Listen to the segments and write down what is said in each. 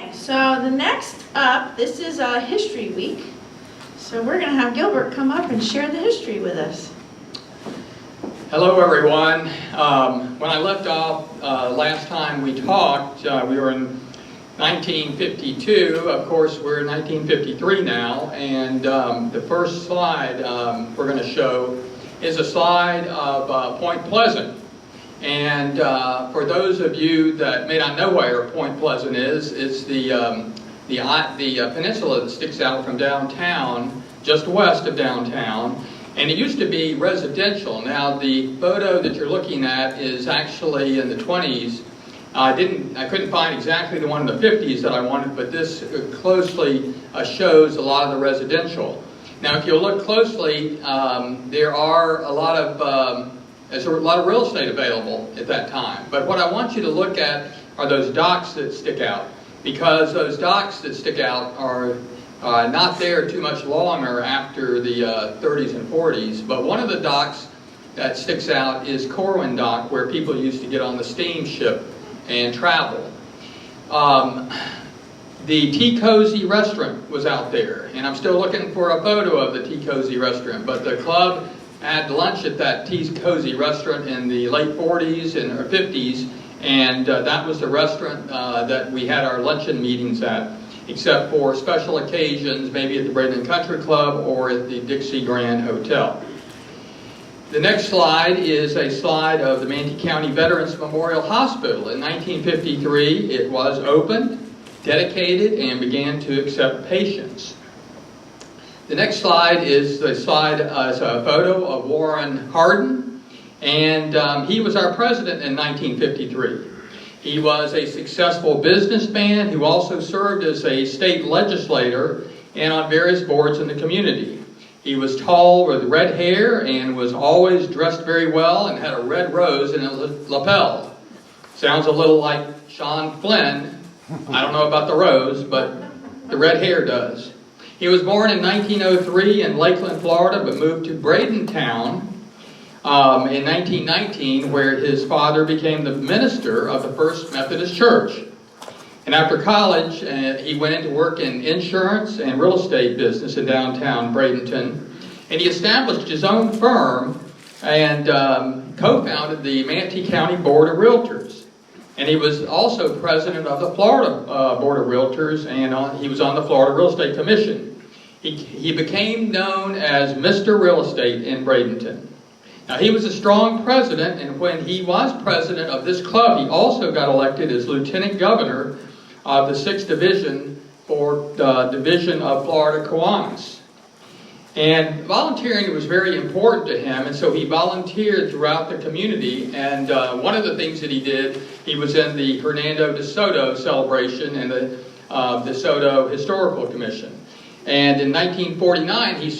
Okay, so the next up, this is History Week. So we're going to have Gilbert come up and share the history with us. Hello everyone. When I left off last time we talked, we were in 1952. Of course, we're in 1953 now, and the first slide we're going to show is a slide of Point Pleasant. And for those of you that may not know where Point Pleasant is, it's the peninsula that sticks out from downtown, just west of downtown. And it used to be residential. Now the photo that you're looking at is actually in the 20s. I couldn't find exactly the one in the 50s that I wanted, but this closely shows a lot of the residential. Now if you look closely, there's a lot of real estate available at that time. But what I want you to look at are those docks that stick out, because those docks that stick out are not there too much longer after the 30s and 40s. But one of the docks that sticks out is Corwin Dock, where people used to get on the steamship and travel. The Tea Cozy restaurant was out there, and I'm still looking for a photo of the Tea Cozy restaurant, but the club had lunch at that Tea Cozy restaurant in the late 40s and or 50s, and that was the restaurant that we had our luncheon meetings at, except for special occasions, maybe at the Braden Country Club or at the Dixie Grand Hotel. The next slide is a slide of the Manti County Veterans Memorial Hospital. In 1953, it was opened, dedicated, and began to accept patients. The next slide is a photo of Warren Hardin, and he was our president in 1953. He was a successful businessman who also served as a state legislator and on various boards in the community. He was tall with red hair and was always dressed very well and had a red rose in his lapel. Sounds a little like Sean Flynn. I don't know about the rose, but the red hair does. He was born in 1903 in Lakeland, Florida, but moved to Bradentown in 1919, where his father became the minister of the First Methodist Church. And after college, he went into work in insurance and real estate business in downtown Bradenton. And he established his own firm and co-founded the Manti County Board of Realtors. And he was also president of the Florida Board of Realtors, and he was on the Florida Real Estate Commission. He became known as Mr. Real Estate in Bradenton. Now, he was a strong president, and when he was president of this club, he also got elected as lieutenant governor of the 6th Division for the Division of Florida Kiwanis. And volunteering was very important to him, and so he volunteered throughout the community. And one of the things that he did, he was in the Hernando de Soto celebration and the de Soto Historical Commission. And in 1949, he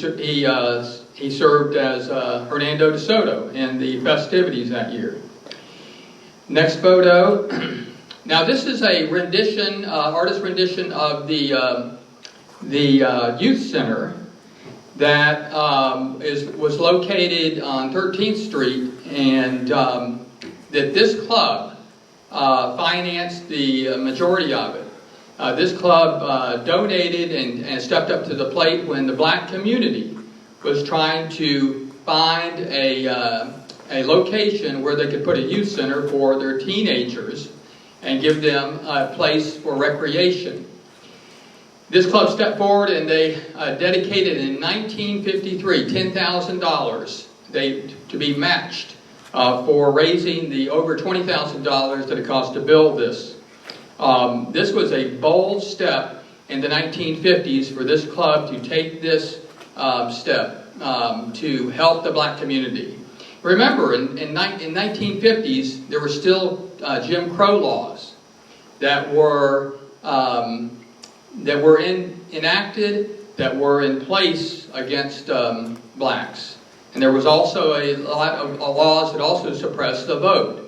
served as Hernando de Soto in the festivities that year. Next photo. Now this is a rendition, artist rendition of the youth center that was located on 13th Street, and that this club financed the majority of it. This club donated and stepped up to the plate when the black community was trying to find a location where they could put a youth center for their teenagers and give them a place for recreation. This club stepped forward and they dedicated in 1953 $10,000 to be matched for raising the over $20,000 that it cost to build this. This was a bold step in the 1950s for this club to take this step to help the black community. Remember, in 1950s, there were still Jim Crow laws that were enacted, that were in place against blacks. And there was also a lot of laws that also suppressed the vote.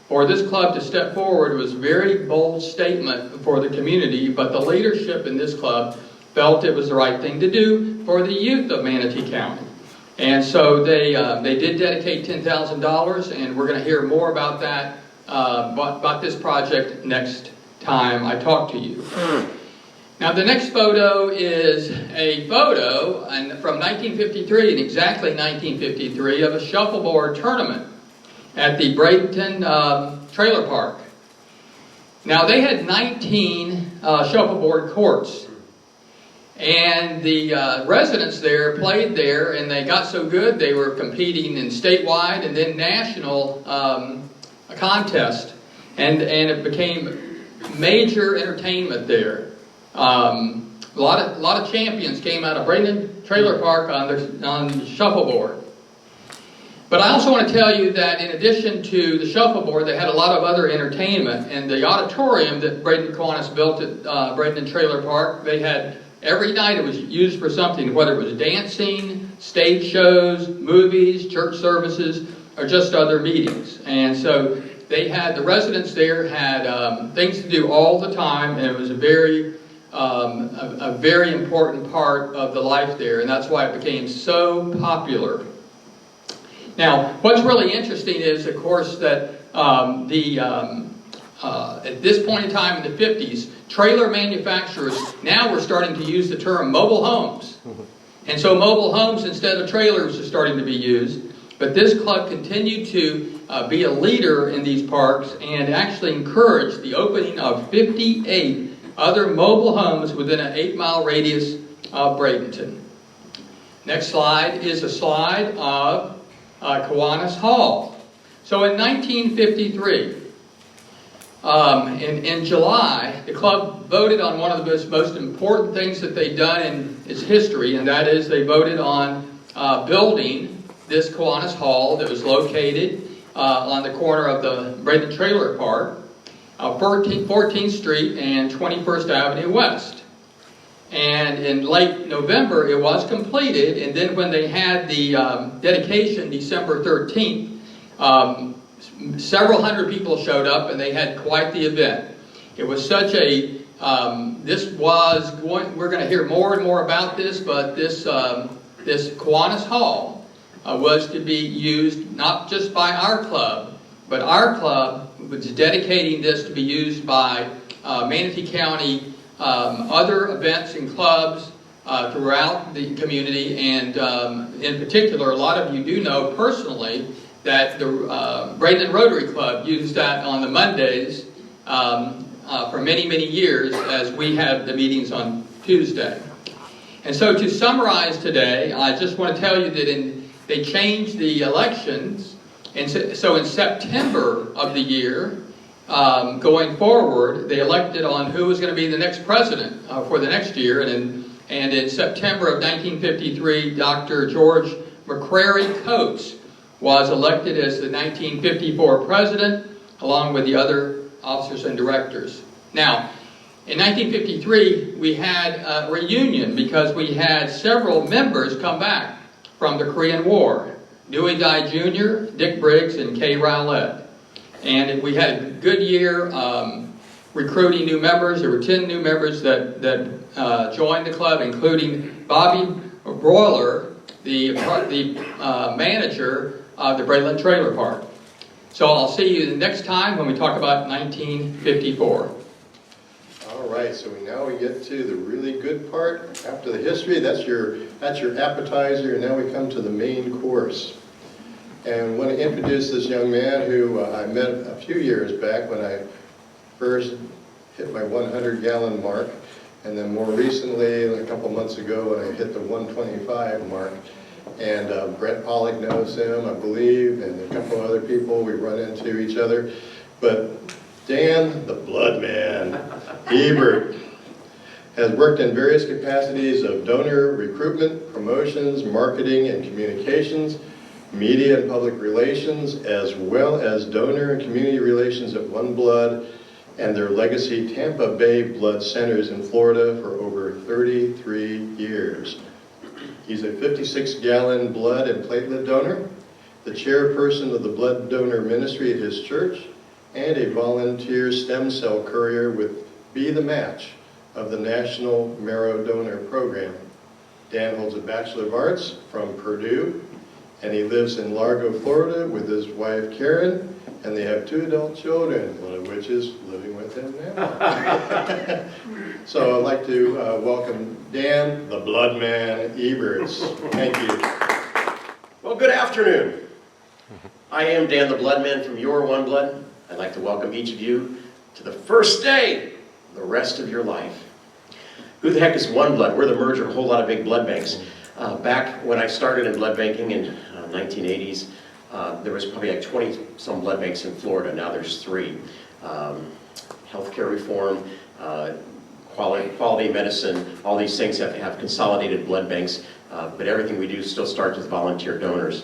For this club to step forward was a very bold statement for the community, but the leadership in this club felt it was the right thing to do for the youth of Manatee County. And so they did dedicate $10,000, and we're going to hear more about that, about this project next time I talk to you. Now the next photo is a photo from 1953, and exactly 1953, of a shuffleboard tournament at the Bradenton Trailer Park. Now they had 19 shuffleboard courts, and the residents there played there, and they got so good they were competing in statewide and then national contest, and it became major entertainment there. A lot of champions came out of Bradenton Trailer Park on shuffleboard. But I also want to tell you that in addition to the shuffleboard, they had a lot of other entertainment. And the auditorium that Bradenton Kiwanis built at Bradenton Trailer Park, they had every night it was used for something, whether it was dancing, stage shows, movies, church services, or just other meetings. And so they had, the residents there had things to do all the time, and it was a very important part of the life there, and that's why it became so popular. Now, what's really interesting is, of course, that at this point in time in the 50s, trailer manufacturers now were starting to use the term mobile homes. And so mobile homes instead of trailers are starting to be used. But this club continued to be a leader in these parks and actually encouraged the opening of 58 other mobile homes within an 8-mile radius of Bradenton. Next slide is a slide of Kiwanis Hall. So in 1953, in July, the club voted on one of the most important things that they've done in its history, and that is they voted on building this Kiwanis Hall that was located on the corner of the Bradenton Trailer Park, 14th Street and 21st Avenue West. And in late November, it was completed, and then when they had the dedication, December 13th, several hundred people showed up, and they had quite the event. It was such a, we're going to hear more and more about this, but this Kiwanis Hall was to be used not just by our club, but our club was dedicating this to be used by Manti County, other events and clubs throughout the community, and in particular, a lot of you do know personally that the Bradenton Rotary Club used that on the Mondays for many, many years as we had the meetings on Tuesday. And so to summarize today, I just want to tell you that they changed the elections, and so in September of the year, going forward, they elected on who was going to be the next president for the next year, and in September of 1953, Dr. George McCrary Coates was elected as the 1954 president, along with the other officers and directors. Now, in 1953, we had a reunion because we had several members come back from the Korean War. Dewey Dye Jr., Dick Briggs, and Kay Rowlett. And we had a good year recruiting new members. There were 10 new members that joined the club, including Bobby Broiler, the manager of the Bradenton Trailer Park. So I'll see you the next time when we talk about 1954. All right, so now we get to the really good part. After the history, that's your appetizer, and now we come to the main course. And I want to introduce this young man who I met a few years back when I first hit my 100-gallon mark, and then more recently, a couple months ago, when I hit the 125 mark. And Brett Pollock knows him, I believe, and a couple other people. We run into each other. But Dan, the Blood Man Eberts, has worked in various capacities of donor recruitment, promotions, marketing, and communications, media and public relations, as well as donor and community relations at One Blood and their legacy Tampa Bay Blood Centers in Florida for over 33 years. He's a 56-gallon blood and platelet donor, the chairperson of the blood donor ministry at his church, and a volunteer stem cell courier with Be the Match of the National Marrow Donor Program. Dan holds a Bachelor of Arts from Purdue And he lives in Largo, Florida with his wife Karen, and they have 2 adult children, one of which is living with him now. So I'd like to welcome Dan, the Blood Man Eberts. Thank you. Well, good afternoon. I am Dan the Blood Man from Your One Blood. I'd like to welcome each of you to the first day of the rest of your life. Who the heck is One Blood? We're the merger of a whole lot of big blood banks. Back when I started in blood banking in 1980s, there was probably like 20-some blood banks in Florida. Now there's 3. Healthcare reform, quality medicine, all these things have to have consolidated blood banks, but everything we do still starts with volunteer donors.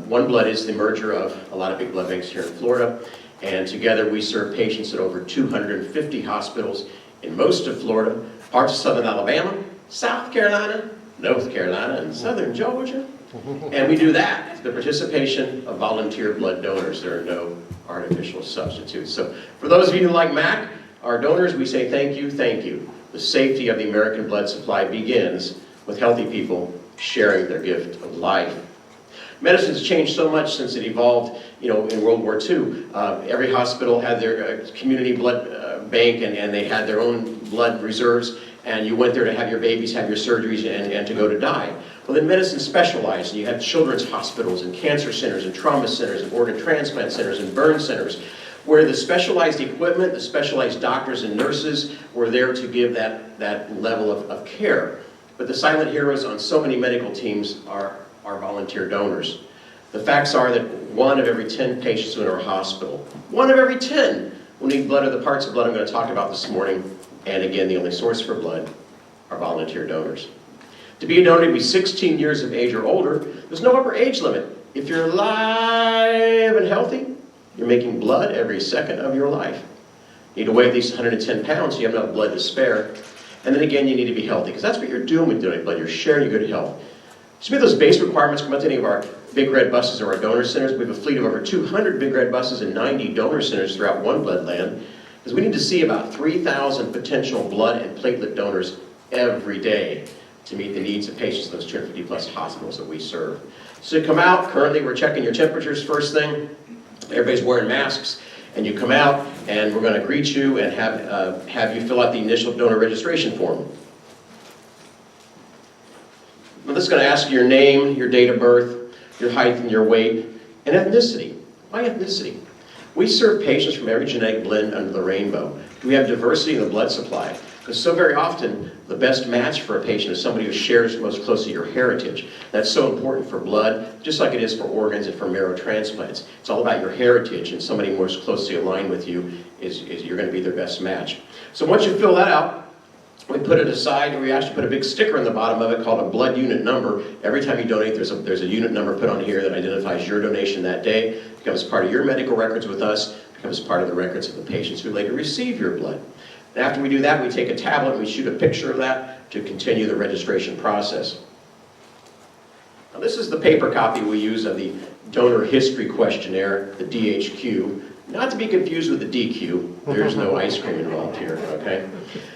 One Blood is the merger of a lot of big blood banks here in Florida, and together we serve patients at over 250 hospitals in most of Florida, parts of southern Alabama, South Carolina, North Carolina, and southern Georgia. And we do that through the participation of volunteer blood donors. There are no artificial substitutes. So for those of you who like Mac, our donors, we say thank you, thank you. The safety of the American blood supply begins with healthy people sharing their gift of life. Medicine's changed so much since it evolved, in World War II. Every hospital had their community blood bank, and they had their own blood reserves, and you went there to have your babies, have your surgeries, and to go to die. Well, then medicine specialized, and you had children's hospitals, and cancer centers, and trauma centers, and organ transplant centers, and burn centers, where the specialized equipment, the specialized doctors and nurses were there to give that level of care. But the silent heroes on so many medical teams are volunteer donors. The facts are that 1 of every 10 patients in our hospital, 1 of every 10 will need blood, or the parts of blood I'm going to talk about this morning, and again, the only source for blood are volunteer donors. To be a donor, to be 16 years of age or older, there's no upper age limit. If you're alive and healthy, you're making blood every second of your life. You need to weigh at least 110 pounds so you have enough blood to spare. And then again, you need to be healthy, because that's what you're doing with donating blood. You're sharing your good health. To meet those base requirements, come out to any of our Big Red buses or our donor centers. We have a fleet of over 200 Big Red buses and 90 donor centers throughout One Blood land, because we need to see about 3,000 potential blood and platelet donors every day to meet the needs of patients in those 250 plus hospitals that we serve. So you come out, currently we're checking your temperatures first thing. Everybody's wearing masks, and you come out and we're going to greet you and have you fill out the initial donor registration form. Now this is going to ask you your name, your date of birth, your height and your weight, and ethnicity. Why ethnicity? We serve patients from every genetic blend under the rainbow. We have diversity in the blood supply, because so very often the best match for a patient is somebody who shares most closely your heritage. That's so important for blood, just like it is for organs and for marrow transplants. It's all about your heritage, and somebody most closely aligned with you is you're going to be their best match. So once you fill that out, we put it aside, and we actually put a big sticker on the bottom of it called a blood unit number. Every time you donate, there's a unit number put on here that identifies your donation that day. It becomes part of your medical records with us, becomes part of the records of the patients who later receive your blood. And after we do that, we take a tablet and we shoot a picture of that to continue the registration process. Now this is the paper copy we use of the donor history questionnaire, the DHQ. Not to be confused with the DQ. There's no ice cream involved here, okay?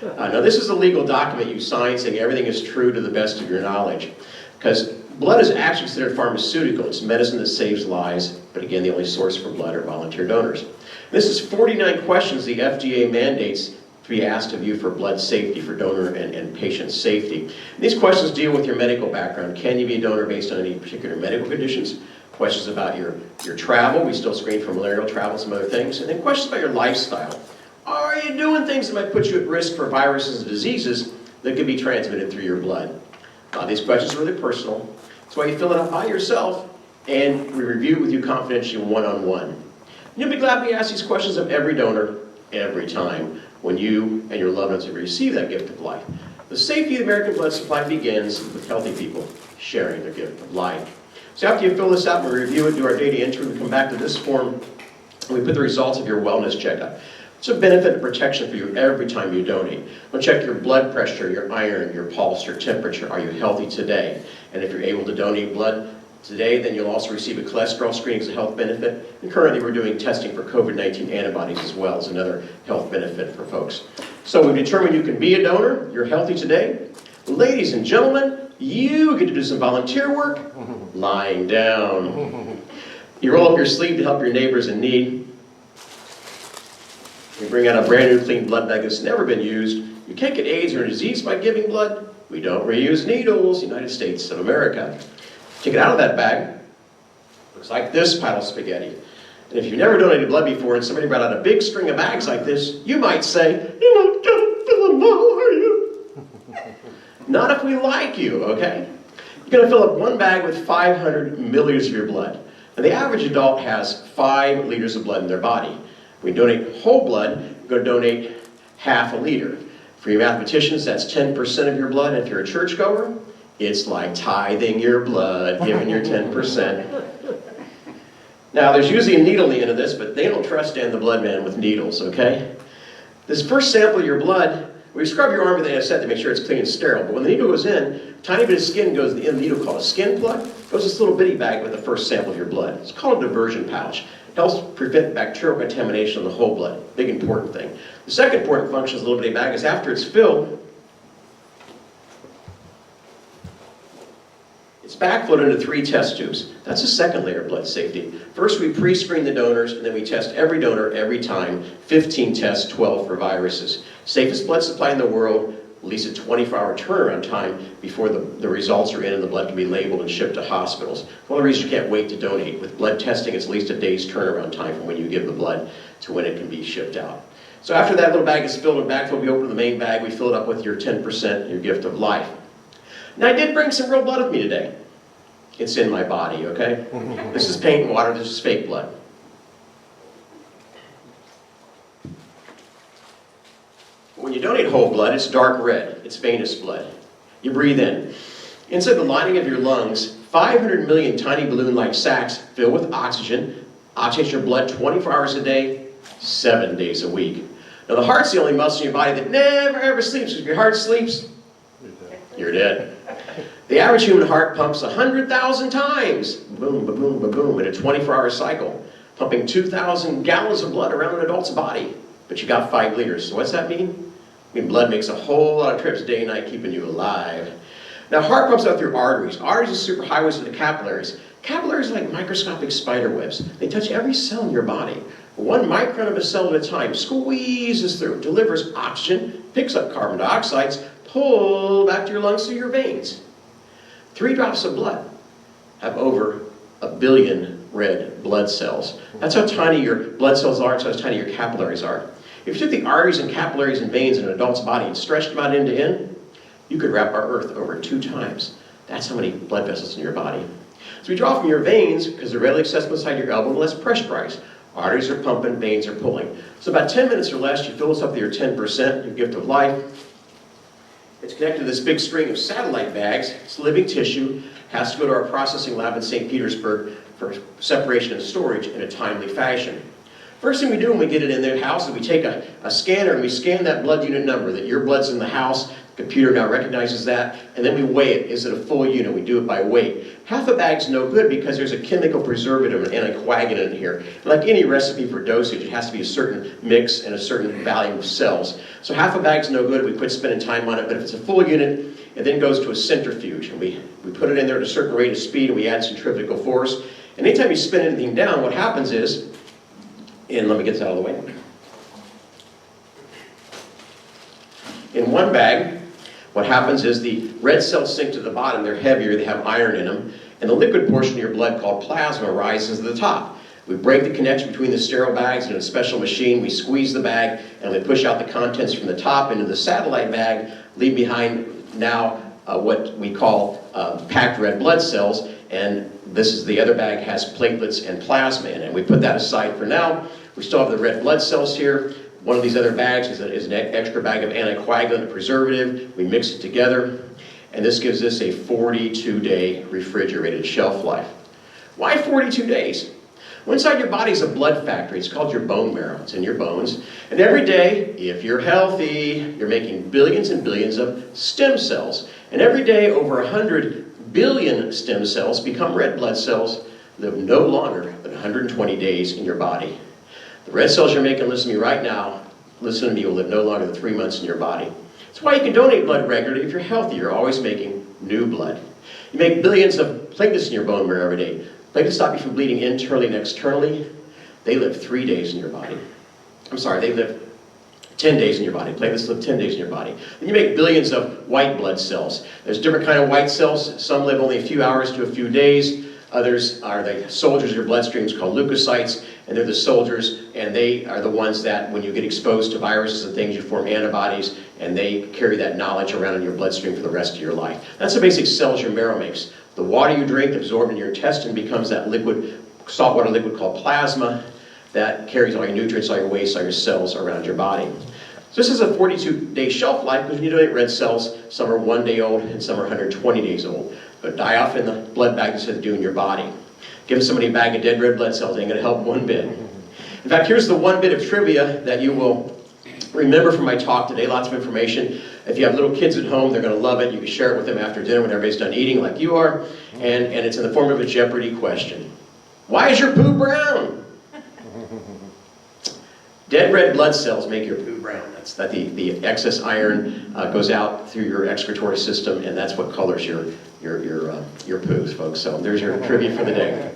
Now this is a legal document you sign saying everything is true to the best of your knowledge. Because blood is actually considered pharmaceutical. It's medicine that saves lives, but again, the only source for blood are volunteer donors. This is 49 questions the FDA mandates to be asked of you for blood safety, for donor and patient safety. And these questions deal with your medical background. Can you be a donor based on any particular medical conditions? Questions about your travel. We still screen for malarial travel and some other things. And then questions about your lifestyle. Are you doing things that might put you at risk for viruses and diseases that could be transmitted through your blood? These questions are really personal. That's why you fill it out by yourself, and we review it with you confidentially one-on-one. You'll be glad we ask these questions of every donor every time when you and your loved ones have received that gift of life. The safety of the American blood supply begins with healthy people sharing their gift of life. So after you fill this out, we review it, do our data entry, we come back to this form, and we put the results of your wellness checkup. It's a benefit and protection for you every time you donate. We'll check your blood pressure, your iron, your pulse, your temperature. Are you healthy today? And if you're able to donate blood today, then you'll also receive a cholesterol screening as a health benefit. And currently we're doing testing for COVID-19 antibodies as well as another health benefit for folks. So we've determined you can be a donor. You're healthy today. Ladies and gentlemen, You get to do some volunteer work lying down. You roll up your sleeve to help your neighbors in need. You bring out a brand new clean blood bag that's never been used. You can't get AIDS or disease by giving blood. We don't reuse needles, United States of America. Take it out of that bag. Looks like this pile of spaghetti. And if you've never donated blood before and somebody brought out a big string of bags like this, you might say, "You're not gonna fill them all, are you?" Not if we like you, okay? You're gonna fill up one bag with 500 milliliters of your blood. And the average adult has 5 liters of blood in their body. If we donate whole blood, you're gonna donate half a liter. For you mathematicians, that's 10% of your blood. And if you're a churchgoer, it's like tithing your blood, giving your 10%. Now, there's usually a needle in the end of this, but they don't trust Dan the Blood Man with needles, okay? This first sample of your blood, we scrub your arm with an anesthetic to make sure it's clean and sterile. But when the needle goes in, a tiny bit of skin goes to the end of the needle called a skin plug. Goes this little bitty bag with the first sample of your blood. It's called a diversion pouch. It helps prevent bacterial contamination of the whole blood. Big important thing. The second important function of the little bitty bag is after it's filled, it's backflowed into 3 test tubes. That's the second layer of blood safety. First, we pre-screen the donors, and then we test every donor every time. 15 tests, 12 for viruses. Safest blood supply in the world, at least a 24-hour turnaround time before the results are in and the blood can be labeled and shipped to hospitals. One of the reasons you can't wait to donate. With blood testing, it's at least a day's turnaround time from when you give the blood to when it can be shipped out. So after that little bag is filled and backfilled, we open the main bag, we fill it up with your 10%, your gift of life. Now, I did bring some real blood with me today. It's in my body, okay? This is paint and water, this is fake blood. When you donate whole blood, it's dark red. It's venous blood. You breathe in. Inside the lining of your lungs, 500 million tiny balloon-like sacs fill with oxygen. Oxygenate your blood 24 hours a day, 7 days a week. Now, the heart's the only muscle in your body that never ever sleeps. If your heart sleeps, you're dead. The average human heart pumps 100,000 times, boom, ba-boom, ba-boom, in a 24-hour cycle, pumping 2,000 gallons of blood around an adult's body. But you got 5 liters. So what's that mean? I mean, blood makes a whole lot of trips day and night, keeping you alive. Now, heart pumps out through arteries. Arteries are superhighways to the capillaries. Capillaries are like microscopic spider webs. They touch every cell in your body. 1 micron of a cell at a time, squeezes through, delivers oxygen, picks up carbon dioxide, pull back to your lungs through your veins. 3 drops of blood have over 1 billion red blood cells. That's how tiny your blood cells are, that's how tiny your capillaries are. If you took the arteries and capillaries and veins in an adult's body and stretched them out end to end, you could wrap our earth over 2 times. That's how many blood vessels in your body. So we draw from your veins, because they're readily accessible inside your elbow, less pressurized. Arteries are pumping, veins are pulling. So about 10 minutes or less, you fill this up with your 10%, your gift of life. It's connected to this big string of satellite bags. It's living tissue. Has to go to our processing lab in St. Petersburg for separation and storage in a timely fashion. First thing we do when we get it in the house is we take a scanner and we scan that blood unit number, that your blood's in the house. The computer now recognizes that, and then we weigh it. Is it a full unit? We do it by weight. Half a bag's no good because there's a chemical preservative, an anticoagulant in here. Like any recipe for dosage, it has to be a certain mix and a certain value of cells. So half a bag's no good. We quit spending time on it. But if it's a full unit, it then goes to a centrifuge. And we put it in there at a certain rate of speed, and we add centrifugal force. And anytime you spin anything down, what happens is, and let me get this out of the way. In one bag, what happens is the red cells sink to the bottom. They're heavier, they have iron in them. And the liquid portion of your blood, called plasma, rises to the top. We break the connection between the sterile bags in a special machine. We squeeze the bag, and we push out the contents from the top into the satellite bag, leave behind now what we call packed red blood cells. And this is the other bag, has platelets and plasma in it. We put that aside for now. We still have the red blood cells here. One of these other bags is an extra bag of anticoagulant, a preservative. We mix it together, and this gives us a 42-day refrigerated shelf life. Why 42 days? Well, inside your body is a blood factory. It's called your bone marrow. It's in your bones. And every day, if you're healthy, you're making billions and billions of stem cells. And every day, over 100 billion stem cells become red blood cells, live no longer than 120 days in your body. The red cells you're making, listen to me right now, will live no longer than 3 months in your body. That's why you can donate blood regularly if you're healthy. You're always making new blood. You make billions of platelets in your bone marrow every day. Platelets stop you from bleeding internally and externally. They live 3 days in your body. I'm sorry, they live 10 days in your body. Platelets live 10 days in your body. Then you make billions of white blood cells. There's different kind of white cells. Some live only a few hours to a few days. Others are the soldiers of your bloodstreams called leukocytes, and they're the soldiers, and they are the ones that when you get exposed to viruses and things, you form antibodies, and they carry that knowledge around in your bloodstream for the rest of your life. That's the basic cells your marrow makes. The water you drink absorbed in your intestine becomes that liquid, saltwater liquid called plasma that carries all your nutrients, all your waste, all your cells around your body. So this is a 42-day shelf life because when you donate red cells, some are 1 day old and some are 120 days old. But die off in the blood bag instead of doing your body. Give somebody a bag of dead red blood cells, ain't gonna help one bit. In fact, here's the one bit of trivia that you will remember from my talk today, lots of information. If you have little kids at home, they're gonna love it. You can share it with them after dinner when everybody's done eating like you are. And it's in the form of a Jeopardy question. Why is your poo brown? Dead red blood cells make your poo brown. That's that the excess iron goes out through your excretory system, and that's what colors your poos, folks. So there's your trivia for the day.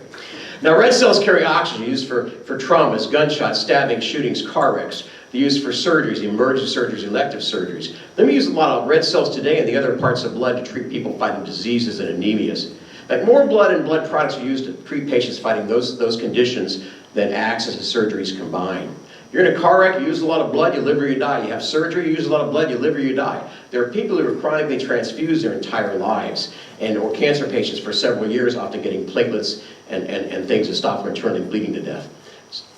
Now, red cells carry oxygen used for traumas, gunshots, stabbing, shootings, car wrecks. They're used for surgeries, emergency surgeries, elective surgeries. Then we use a lot of red cells today and the other parts of blood to treat people fighting diseases and anemias. In fact, more blood and blood products are used to treat patients fighting those conditions than access to surgeries combined. You're in a car wreck, you use a lot of blood, you live or you die. You have surgery, you use a lot of blood, you live or you die. There are people who are chronically transfused their entire lives, or cancer patients for several years, often getting platelets and things to stop them internally bleeding to death.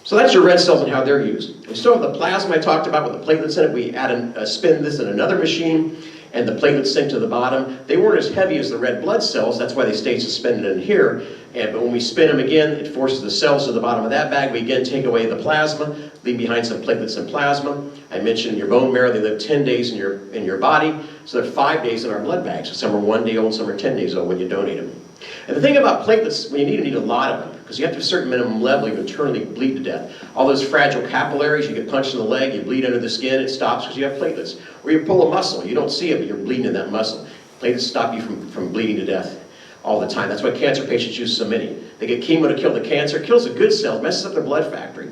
So that's your red cells and how they're used. We still have the plasma I talked about with the platelets in it. We add spin this in another machine, and the platelets sink to the bottom. They weren't as heavy as the red blood cells, that's why they stayed suspended in here. But when we spin them again, it forces the cells to the bottom of that bag. We again take away the plasma, leave behind some platelets and plasma. I mentioned your bone marrow, they live 10 days in your body, so they're 5 days in our blood bags. So some are 1 day old, some are 10 days old when you donate them. And the thing about platelets, when you need a lot of them, because you have to have a certain minimum level, you internally bleed to death. All those fragile capillaries, you get punched in the leg, you bleed under the skin, it stops because you have platelets. Or you pull a muscle, you don't see it, but you're bleeding in that muscle. Platelets stop you from bleeding to death all the time. That's why cancer patients use so many. They get chemo to kill the cancer, it kills the good cells, messes up their blood factory.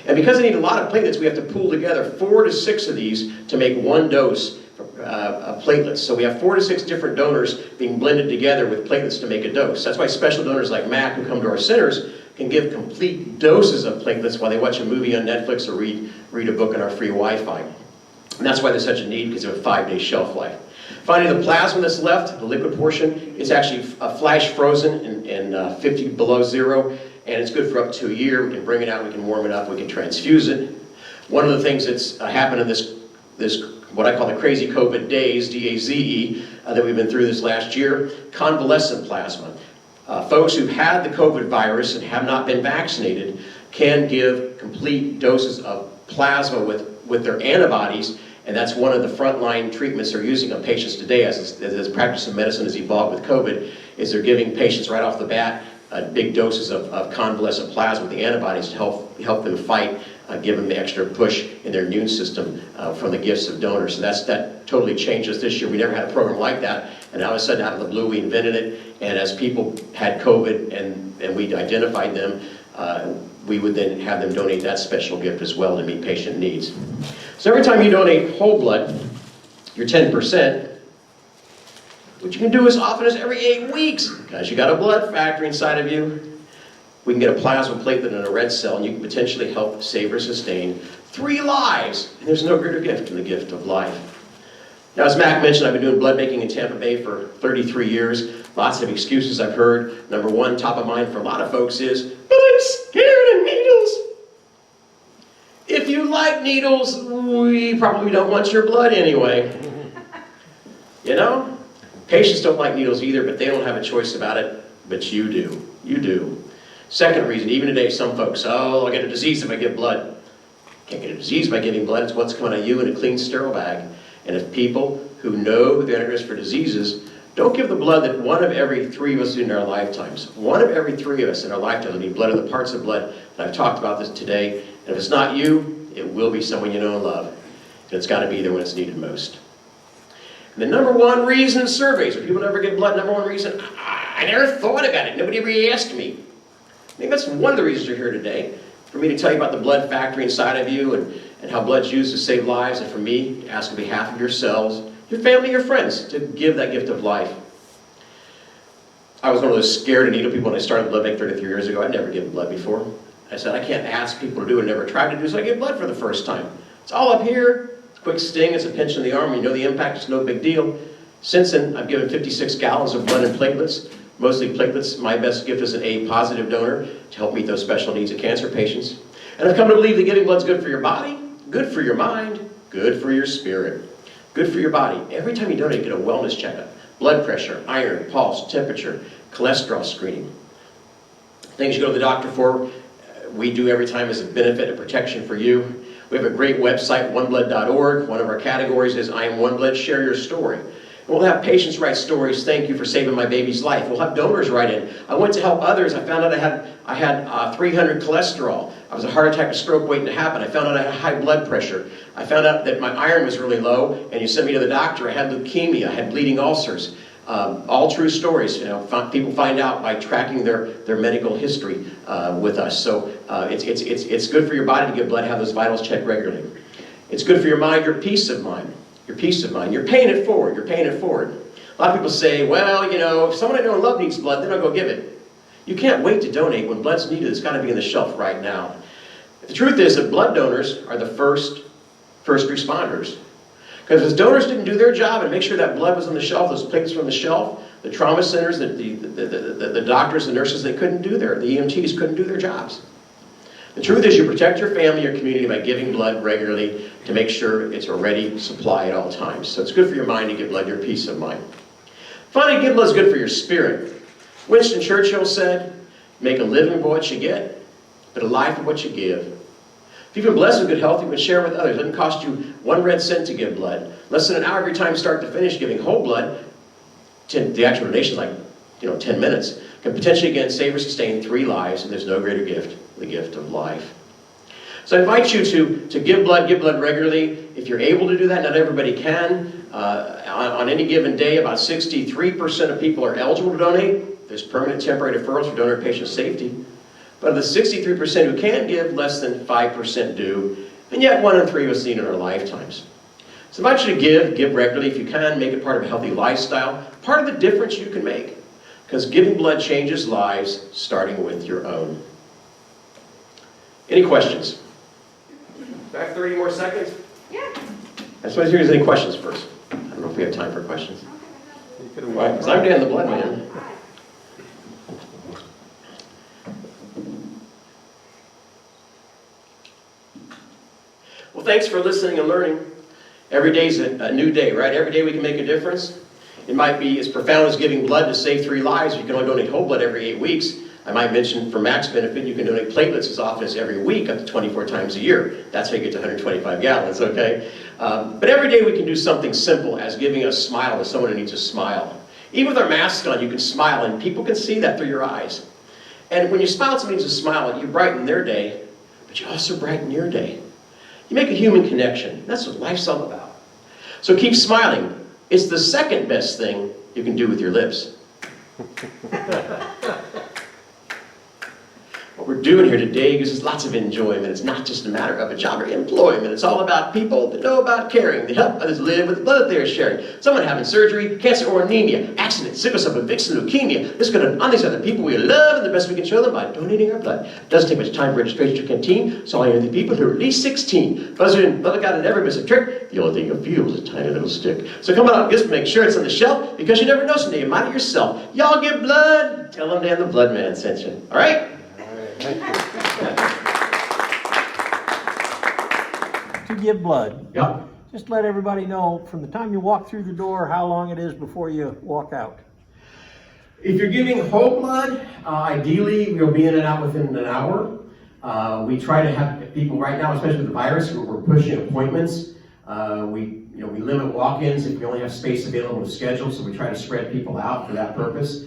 And because they need a lot of platelets, we have to pool together 4 to 6 of these to make 1 dose of platelets. So we have 4 to 6 different donors being blended together with platelets to make a dose. That's why special donors like Mac who come to our centers can give complete doses of platelets while they watch a movie on Netflix or read a book on our free Wi-Fi. And that's why there's such a need, because they have a 5-day shelf life. Finally, the plasma that's left, the liquid portion, is actually flash frozen in 50 below zero, and it's good for up to a year. We can bring it out, we can warm it up, we can transfuse it. One of the things that's happened in this what I call the crazy COVID days, D-A-Z-E, that we've been through this last year, convalescent plasma. Folks who've had the COVID virus and have not been vaccinated can give complete doses of plasma with their antibodies, and that's one of the frontline treatments they're using on patients today as practice of medicine has evolved with COVID, is they're giving patients right off the bat big doses of convalescent plasma with the antibodies to help them fight, give them the extra push in their immune system from the gifts of donors. So that totally changed us this year. We never had a program like that, and all of a sudden out of the blue we invented it, and as people had COVID and we identified them, we would then have them donate that special gift as well to meet patient needs. So every time you donate whole blood, your 10%, which you can do as often as every 8 weeks, because you got a blood factory inside of you, we can get a plasma platelet and a red cell, and you can potentially help save or sustain 3 lives. And there's no greater gift than the gift of life. Now, as Mac mentioned, I've been doing blood making in Tampa Bay for 33 years. Lots of excuses I've heard. Number one, top of mind for a lot of folks is, but I'm scared of needles. If you like needles, we probably don't want your blood anyway. You know? Patients don't like needles either, but they don't have a choice about it, but you do. You do. Second reason, even today, some folks, I'll get a disease if I give blood. Can't get a disease by giving blood. It's what's coming out of you in a clean, sterile bag. And if people who know they're at risk for diseases don't give the blood that 1 of every 3 of us do in our lifetimes. 1 of every 3 of us in our lifetime need blood of the parts of blood. And I've talked about this today. And if it's not you, it will be someone you know and love. And it's got to be there when it's needed most. And the number one reason in surveys, when people never get blood, number one reason, I never thought about it. Nobody ever asked me. Maybe that's one of the reasons you're here today, for me to tell you about the blood factory inside of you and how blood's used to save lives, and for me to ask on behalf of yourselves, your family, your friends, to give that gift of life. I was one of those scared needle people when I started blood bank 33 years ago. I'd never given blood before. I said, I can't ask people to do it, I never tried to do, so I gave blood for the first time. It's all up here. It's a quick sting, it's a pinch in the arm, you know the impact, it's no big deal. Since then, I've given 56 gallons of blood and platelets, mostly platelets. My best gift is an A positive donor to help meet those special needs of cancer patients. And I've come to believe that giving blood's good for your body, good for your mind, good for your spirit, good for your body. Every time you donate, get a wellness checkup. Blood pressure, iron, pulse, temperature, cholesterol screening. Things you go to the doctor for, we do every time as a benefit and protection for you. We have a great website, oneblood.org. One of our categories is I Am One Blood, Share Your Story. We'll have patients write stories, thank you for saving my baby's life. We'll have donors write in. I went to help others, I found out I had 300 cholesterol. I was a heart attack, a stroke waiting to happen. I found out I had high blood pressure. I found out that my iron was really low, and you sent me to the doctor. I had leukemia, I had bleeding ulcers. All true stories. You know, people find out by tracking their medical history with us. So it's good for your body to give blood, have those vitals checked regularly. It's good for your mind, your peace of mind. Your peace of mind. You're paying it forward. You're paying it forward. A lot of people say, well, you know, if someone I know and love needs blood, then I'll go give it. You can't wait to donate. When blood's needed, it's got to be on the shelf right now. The truth is that blood donors are the first responders. Because if donors didn't do their job and make sure that blood was on the shelf, those platelets were on the shelf, the trauma centers, the doctors, the nurses, they couldn't do the EMTs couldn't do their jobs. The truth is you protect your family, your community by giving blood regularly to make sure it's a ready supply at all times. So it's good for your mind to give blood, your peace of mind. Finally, give blood is good for your spirit. Winston Churchill said, make a living for what you get, but a life for what you give. If you've been blessed with good health, you can share with others. It doesn't cost you 1 red cent to give blood. Less than an hour of your time start to finish giving whole blood. The actual donation is like 10 minutes. Can potentially, again, save or sustain 3 lives, and there's no greater gift, the gift of life. So I invite you to give blood regularly. If you're able to do that, not everybody can. On any given day, about 63% of people are eligible to donate. There's permanent temporary deferrals for donor patient safety. But of the 63% who can give, less than 5% do. And yet 1 in 3 of us need in our lifetimes. So I invite you to give regularly if you can, make it part of a healthy lifestyle, part of the difference you can make. Because giving blood changes lives, starting with your own. Any questions? Do I have 30 more seconds? Yeah. I just want to hear if there's any questions first. I don't know if we have time for questions. Right, because I'm Dan the Blood Man. Well, thanks for listening and learning. Every day's a new day, right? Every day we can make a difference. It might be as profound as giving blood to save 3 lives. You can only donate whole blood every 8 weeks. I might mention for max benefit, you can donate platelets as often as every week, up to 24 times a year. That's how you get to 125 gallons, okay? But every day we can do something simple as giving a smile to someone who needs a smile. Even with our masks on, you can smile, and people can see that through your eyes. And when you smile at someone who needs a smile, you brighten their day, but you also brighten your day. You make a human connection. That's what life's all about. So keep smiling. It's the second best thing you can do with your lips. What we're doing here today gives us lots of enjoyment. It's not just a matter of a job or employment. It's all about people that know about caring, that help others live with the blood that they're sharing. Someone having surgery, cancer or anemia, accident, sickle cell, eviction, leukemia. This is going to on these other people we love, and the best we can show them by donating our blood. It doesn't take much time for registration to canteen, so all you the people who are at least 16. Buzzer in, blood God, and never miss a trick. The only thing you feel is a tiny little stick. So come on, just make sure it's on the shelf, because you never know someday. You might it yourself. Y'all give blood. Tell them Dan the Blood Man sent you. All right? To give blood. Yep. Just let everybody know from the time you walk through the door how long it is before you walk out. If you're giving whole blood, ideally you'll be in and out within an hour. We try to have people right now, especially with the virus, we're pushing appointments. We limit walk-ins if we only have space available to schedule, so we try to spread people out for that purpose.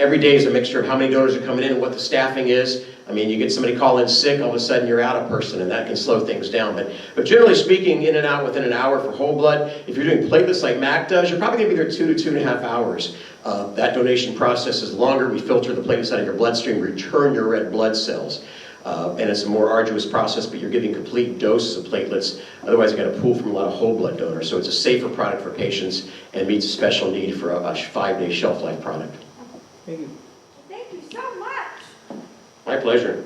every day is a mixture of how many donors are coming in and what the staffing is. I mean, you get somebody call in sick, all of a sudden you're out a person, and that can slow things down. But generally speaking, in and out within an hour for whole blood. If you're doing platelets like Mac does, you're probably going to be there 2 to 2.5 hours. That donation process is longer. We filter the platelets out of your bloodstream, return your red blood cells. And it's a more arduous process, but you're giving complete doses of platelets. Otherwise, you've got to pull from a lot of whole blood donors. So it's a safer product for patients and meets a special need for a 5-day shelf life product. Thank you. Thank you so much. My pleasure.